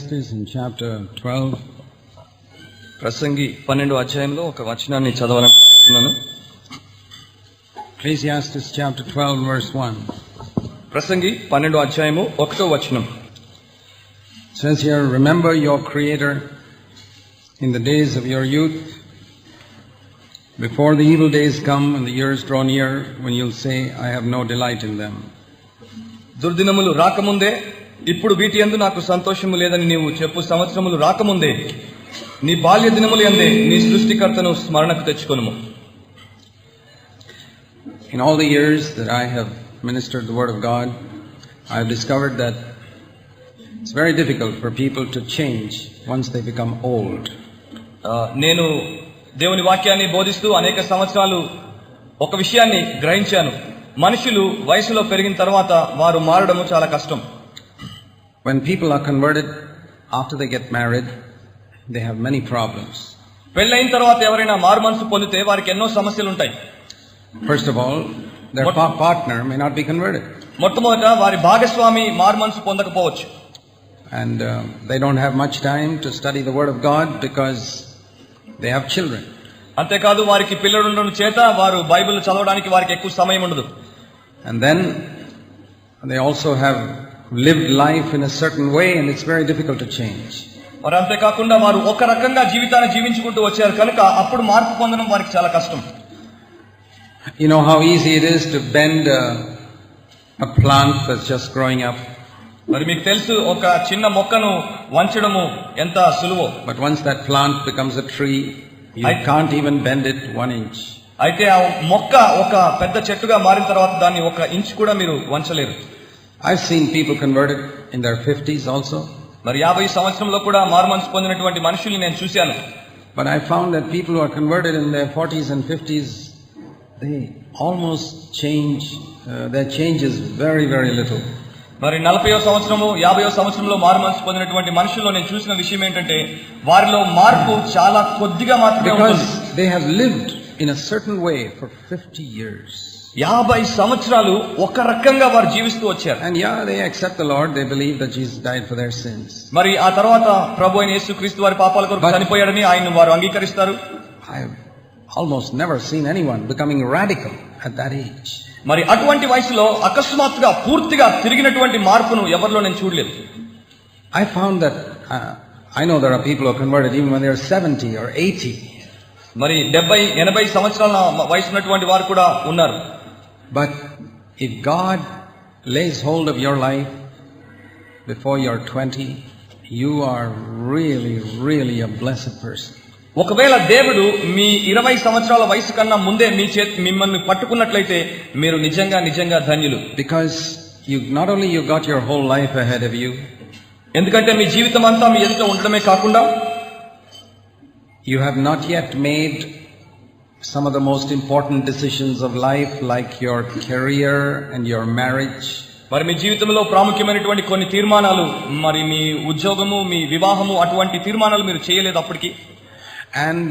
Ecclesiastes in chapter 12. ప్రసంగి 12వ అధ్యాయంలో ఒక వచనాన్ని చదవాలనుకుంటున్నాను. Ecclesiastes chapter 12 verse 1. ప్రసంగి 12వ అధ్యాయము 1వ వచనం. It says here, remember your Creator in the days of your youth, before the evil days come and the years draw near, when you'll say, I have no delight in them. దుర్దినములు రాకముందే ఇప్పుడు వీటి యందు నాకు సంతోషము లేదని నీవు చెప్పు సంవత్సరములు రాకముందే నీ బాల్య దినములు యందే నీ సృష్టికర్తను స్మరణకు తెచ్చుకొనుము. In all the years that I have ministered the word of God, I have discovered that it's very difficult for people to change once they become old. నేను దేవుని వాక్యాన్ని బోధిస్తూ అనేక సంవత్సరాలు ఒక విషయాన్ని గ్రహించాను. మనుషులు వయసులో పెరిగిన తర్వాత వారు మారడము చాలా కష్టం. When people are converted after they get married, they have many problems. పెళ్ళైన తర్వాత ఎవరైనా మారు మనసు పొందితే వారికి ఎన్నో సమస్యలు ఉంటాయి. First of all, their partner may not be converted. మొట్టమొదట వారి భాగస్వామి మారు మనసు పొందకపోవచ్చు. And they don't have much time to study the word of God because they have children. అంతేకాదు వారికి పిల్లలు ఉండడం చేత వారు బైబిల్ చదవడానికి వారికి ఎక్కువ సమయం ఉండదు. And then they also have lived life in a certain way and it's very difficult to change. మరి అంతేకాకుండా వారు ఒక రకంగా జీవితాన్ని జీవించుకుంటూ వచ్చారు కనుక అప్పుడు మార్పు పొందడం వారికి చాలా కష్టం. You know how easy it is to bend a plant that's just growing up. మరి మీకు తెలుసు ఒక చిన్న మొక్కను వంచడము ఎంత సులువో. But once that plant becomes a tree, you can't even bend it 1 inch. అయితే ఆ మొక్క ఒక పెద్ద చెట్టుగా మారిన తర్వాత దాన్ని 1 ఇంచ్ కూడా మీరు వంచలేరు. I've seen people converted in their 50s also. మరి 50 సంవత్సరంలో కూడా మారుమనసు పొందినటువంటి మనుషుల్ని నేను చూశాను. But I found that people who are converted in their 40s and 50s, they almost change, their change is very, very little. మరి 40వ సంవత్సరము 50వ సంవత్సరంలో మారుమనసు పొందినటువంటి మనుషుల్లో నేను చూసిన విషయం ఏంటంటే వారిలో మార్పు చాలా కొద్దిగా మాత్రమే ఉంటుంది. Because they have lived in a certain way for 50 years. 50 సంవత్సరాలు ఒక రకంగా వారు జీవిస్తూ వచ్చారు. And yeah, they accept the Lord, they believe that Jesus died for their sins. మరి ఆ తర్వాత ప్రభు అయిన యేసుక్రీస్తు వారి పాపాల కొరకు చనిపోయాడని ఆయనను వారు అంగీకరిస్తారు. I have almost never seen anyone becoming radical at that age. మరి అటువంటి వయసులో అకస్మాత్తుగా పూర్తిగా తిరిగినటువంటి మార్పును ఎవరిలో నేను చూడలేదు. I found that I know there are people who are converted even when they are 70 or 80. మరి 70-80 సంవత్సరాల వయసు ఉన్నటువంటి వారు కూడా ఉన్నారు. But if God lays hold of your life before you're 20, you are really, really a blessed person. ఒకవేళ దేవుడు మీ 20 సంవత్సరాల వయసు కన్నా ముందే మిమ్మల్ని పట్టుకున్నట్లయితే మీరు నిజంగా ధన్యులు. Because not only you got your whole life ahead of you, ఎందుకంటే మీ జీవితం అంతా మీ ఎదుట ఉండడమే కాకుండా you have not yet made some of the most important decisions of life, like your career and your marriage. మరి మీ జీవితంలో ప్రాముఖ్యమైనటువంటి కొన్ని తీర్మానాలు, మరి మీ ఉద్యోగము, మీ వివాహము, అటువంటి తీర్మానాలు మీరు చేయలేదు అప్పటికి. And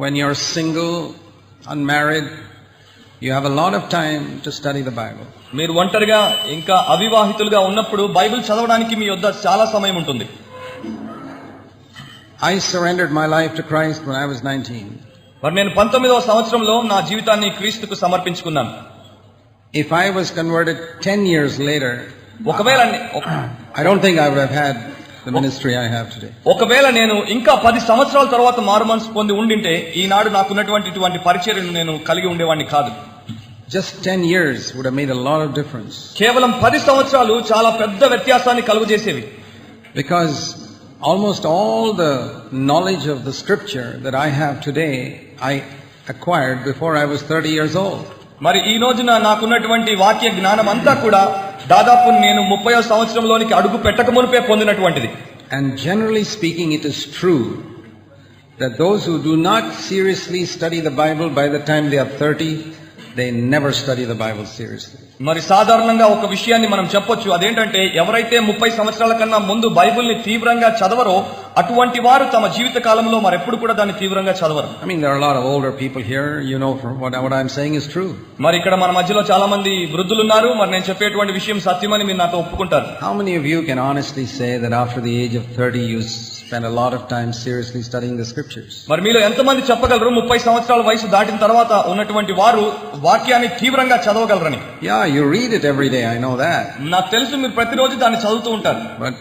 when you're single, unmarried, you have a lot of time to study the Bible. మీరు ఒంటరిగా ఇంకా అవివాహితులుగా ఉన్నప్పుడు బైబిల్ చదవడానికి మీ వద్ద చాలా సమయం ఉంటుంది. I surrendered my life to Christ when I was 19. మరి నేను 19వ సంవత్సరంలో నా జీవితాన్ని క్రీస్తుకు సమర్పించుకున్నాను. If I was converted 10 years later, ఒకవేళ I don't think I would have had the ministry I have today. ఒకవేళ నేను ఇంకా 10 సంవత్సరాల తర్వాత మారుమనసు పొంది ఉండింటే ఈనాడు నాకున్నటువంటి పరిచర్యను నేను కలిగి ఉండేవాడిని కాదు. Just 10 years would have made a lot of difference. కేవలం 10 సంవత్సరాలు చాలా పెద్ద వ్యత్యాసాన్ని కలుగజేసేవి. Because almost all the knowledge of the scripture that I have today, I acquired before I was 30 years old. మరి ఈ రోజున నాకున్నటువంటి వాక్య జ్ఞానం అంతా కూడా దాదాపు నేను 30వ సంవత్సరంలోనికి అడుగు పెట్టక మునిపే పొందినటువంటిది. And generally speaking, it is true that those who do not seriously study the Bible by the time they are 30, they never study the Bible seriously. మరి సాధారణంగా ఒక విషయాన్ని మనం చెప్పొచ్చు, అదేంటంటే ఎవరైతే 30 సంవత్సరాల కన్నా ముందు బైబిల్ని తీవ్రంగా చదవరో అటువంటి వారు తమ జీవిత కాలంలో మరెప్పుడు కూడా దాన్ని తీవ్రంగా చదవరు. I mean, there are a lot of older people here. You know, from what I'm saying is true. మరి ఇక్కడ మన మధ్యలో చాలా మంది వృద్ధులు ఉన్నారు. మరి నేను చెప్పేటువంటి విషయం సత్యమని మీరు నాతో ఒప్పుకుంటారు. How many of you can honestly say that after the age of 30 you spend a lot of time seriously studying the scriptures? మరి మీలో ఎంతమంది చెప్పగలరు 30 సంవత్సరాల వయసు దాటిన తర్వాత ఉన్నటువంటి వారు వాక్యాన్ని తీవ్రంగా చదవగలరని? Yeah, you read it every day. I know that. నాకు తెలుసు మీరు ప్రతిరోజు దాన్ని చదువుతూ ఉంటారు. But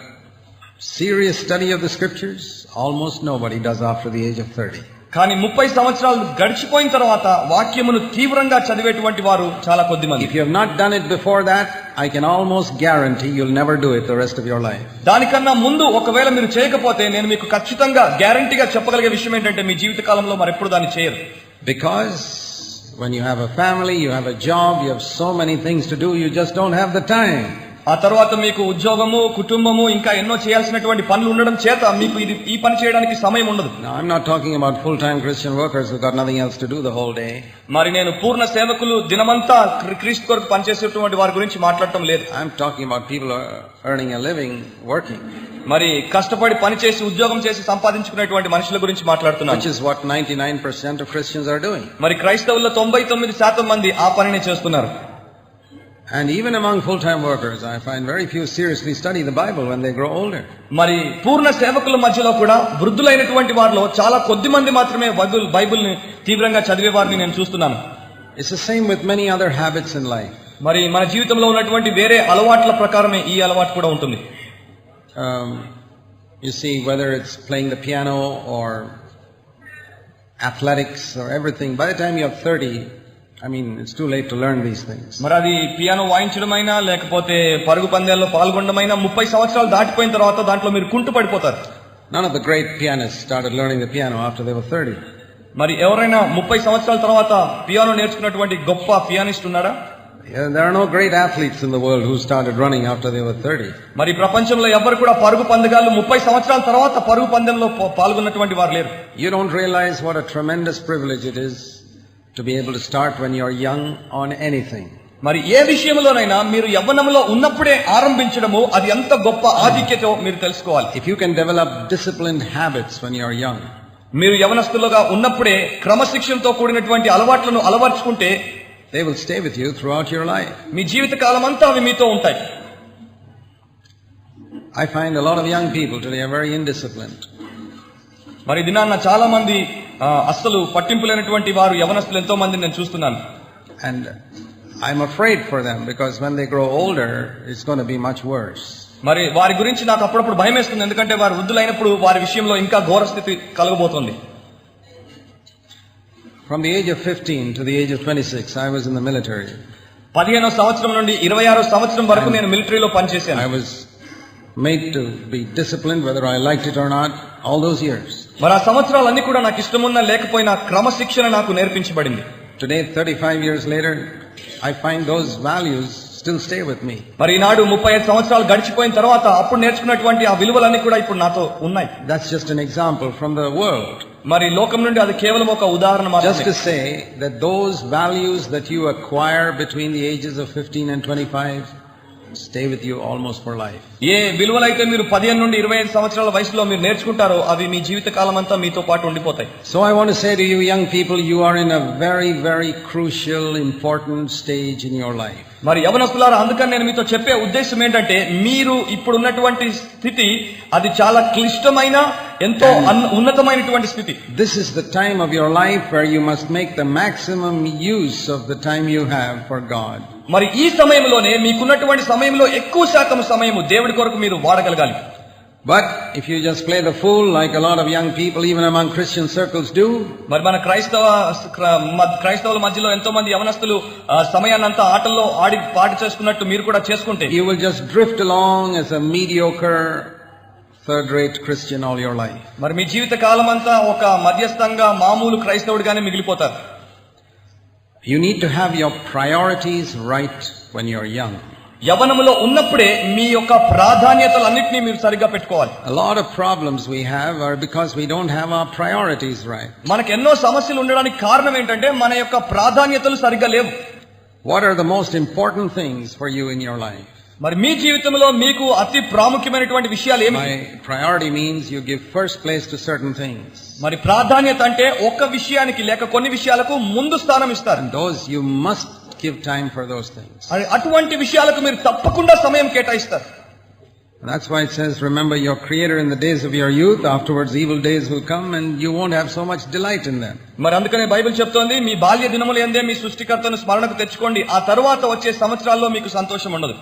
serious study of the scriptures, almost nobody does after the age of 30. కానీ 30 సంవత్సరాలు గడిచిపోయిన తర్వాత వాక్యమును తీవ్రంగా చదివేటువంటి వారు చాలా కొద్ది మంది. If you have not done it before that, I can almost guarantee you'll never do it the rest of your life. దానికన్నా ముందు ఒకవేళ మీరు చేయకపోతే నేను మీకు ఖచ్చితంగా గ్యారంటీగా చెప్పగలిగే విషయం ఏంటంటే మీ జీవిత కాలంలో మరెప్పుడు దాన్ని చేయరు. Because when you have a family, you have a job, you have so many things to do, you just don't have the time. ఆ తర్వాత మీకు ఉద్యోగము, కుటుంబము, ఇంకా ఎన్నో చేయాల్సినటువంటి పనులు ఉండడం చేత మీకు ఈ పని చేయడానికి సమయం ఉండదు. Now, I'm not talking about full-time Christian workers who got nothing else to do the whole day. మరి నేను పూర్ణ సేవకులు దినమంతా క్రీస్తు కొరకు పనిచేసేటువంటి వారి గురించి మాట్లాడటం లేదు. I'm talking about people who are earning a living working. మరి కష్టపడి పనిచేసి ఉద్యోగం చేసి సంపాదించుకునేటువంటి మనుషుల గురించి మాట్లాడుతున్నాను. Which is what 99% of Christians are doing. మరి క్రైస్తవుల్లో 99% మంది ఆ పనిని చేస్తున్నారు. And even among full-time workers, I find very few seriously study the Bible when they grow older. మరి పూర్ణ సేవకుల మధ్యలో కూడా వృద్ధులైనటువంటి వారిలో చాలా కొద్ది మంది మాత్రమే బైబిల్ని తీవ్రంగా చదివే వారిని నేను చూస్తున్నాను. It's the same with many other habits in life. మరి మన జీవితంలో ఉన్నటువంటి వేరే అలవాట్ల ప్రకారమే ఈ అలవాటు కూడా ఉంటుంది. You see, whether it's playing the piano or athletics or everything, by the time you're 30, I mean, it's too late to learn these things. మరి అది పియానో వాయించడమైనా లేకపోతే పరుగు పందాల్లో పాల్గొనడమైనా 30 సంవత్సరాలు దాటిపోయిన తర్వాత దాంట్లో మీరు కుంటు పడిపోతారు. None of the great pianists started learning the piano after they were 30. మరి ఎవరైనా 30 సంవత్సరాల తర్వాత పియానో నేర్చుకున్నటువంటి గొప్ప పియానిస్ట్ ఉన్నారా? There are no great athletes in the world who started running after they were 30. మరి ప్రపంచంలో ఎవరు కూడా పరుగు పందెగాళ్ళు 30 సంవత్సరాల తర్వాత పరుగు పందెంలో పాల్గొన్నటువంటి వారు లేరు. You don't realize what a tremendous privilege it is to be able to start when you're young on anything. మరి ఏ విషయంలోనైనా మీరు యవ్వనంలో ఉన్నప్పుడే ఆరంభించడము అది ఎంత గొప్ప ఆధిక్యతో మీరు తెలుసుకోవాలి. If you can develop disciplined habits when you're young, మీరు యవనస్తులుగా ఉన్నప్పుడే క్రమశిక్షణతో కూడినటువంటి అలవాట్లను అలవర్చుకుంటే they will stay with you throughout your life. మీ జీవిత కాలం అంతా అవి మీతో ఉంటాయి. I find a lot of young people today are very indisciplined. మరి దినాన్న చాలా మంది అస్సలు పట్టింపులేనటువంటి వారు యవనస్తులు ఎంతో మందిని నేను చూస్తున్నాను. And I'm afraid for them because when they grow older it's going to be much worse. మరి వారి గురించి నాకు అప్పుడప్పుడు భయం వేస్తుంది. ఎందుకంటే వారు వృద్ధులైనప్పుడు వారి విషయంలో ఇంకా ఘోర స్థితి కలగబోతోంది. From the age of 15 to the age of 26 I was in the military. 15వ సంవత్సరం నుండి 26వ సంవత్సరం వరకు నేను మిలిటరీలో పనిచేశాను. I was made to be disciplined whether I liked it or not all those years. మరి ఆ సంవత్సరాలన్నీ కూడా నాకు ఇష్టమున్నా లేకపోయినా క్రమశిక్షణ నాకు నేర్పించబడింది. Today 35 years later I find those values still stay with me. మరి ఈనాడు 35 సంవత్సరాలు గడిచిపోయిన తర్వాత అప్పుడు నేర్చుకున్నటువంటి ఆ విలువలన్నీ కూడా ఇప్పుడు నాతో ఉన్నాయి. That's just an example from the world. మరి లోకం నుండి అది కేవలం ఒక ఉదాహరణ మాత్రమే. Just to say that those values that you acquire between the ages of 15 and 25 stay with you almost for life. ఏ విలువలైతే మీరు 15 నుండి 25 సంవత్సరాల వయసులో మీరు నేర్చుకుంటారో అవి మీ జీవిత కాలం అంతా మీతో పాటు ఉండిపోతాయి. So I want to say to you young people, you are in a very very crucial important stage in your life. మరి యవనస్తులారా, అందుకని నేను మీతో చెప్పే ఉద్దేశం ఏంటంటే మీరు ఇప్పుడు ఉన్నటువంటి స్థితి అది చాలా క్లిష్టమైన ఎంతో ఉన్నతమైనటువంటి స్థితి. This is the time of your life where you must make the maximum use of the time you have for God. మరి ఈ సమయంలోనే మీకున్నటువంటి సమయంలో ఎక్కువ శాతం సమయము దేవుడి కొరకు మీరు వాడగలగాలి. But if you just play the fool like a lot of young people even among Christian circles do, మరి మన క్రైస్తవుల మధ్యలో ఎంతో మంది యవనస్తులు సమయాన్నంతా ఆటల్లో ఆడి పాటి చేసుకున్నట్టు మీరు కూడా చేసుకుంటే you will just drift along as a mediocre third-rate Christian all your life. మరి మీ జీవిత కాలం అంతా ఒక మధ్యస్థంగా మామూలు క్రైస్తవుడిగానే మిగిలిపోతారు. You need to have your priorities right when you're young. యవనములో ఉన్నప్పుడే మీ యొక్క ప్రాధాన్యతలన్నిటినీ మీరు సరిగ్గా పెట్టుకోవాలి. A lot of problems we have are because we don't have our priorities right. మనకు ఎన్నో సమస్యలు ఉండడానికి కారణం ఏంటంటే మన యొక్క ప్రాధాన్యతలు సరిగ్గా లేవు. What are the most important things for you in your life? మరి మీ జీవితంలో మీకు అతి ప్రాముఖ్యమైనటువంటి విషయాలు ఏమి? My priority means you give first place to certain things. మరి ప్రాధాన్యత అంటే ఒక్క విషయానికి లేక కొన్ని విషయాలకు ముందు స్థానం ఇస్తారు. And those you must give time for those things. అటువంటి విషయాలకు మీరు తప్పకుండా సమయం కేటాయిస్తారు. And that's why it says, remember your Creator in the days of your youth, afterwards evil days will come and you won't have so much delight in them. మరి అందుకనే Bible చెప్తోంది, మీ బాల్య దినముల యందే మీ సృష్టికర్తను స్మరణకు తెచ్చుకోండి, ఆ తరువాత వచ్చే సంవత్సరాల్లో మీకు సంతోషం ఉండదు.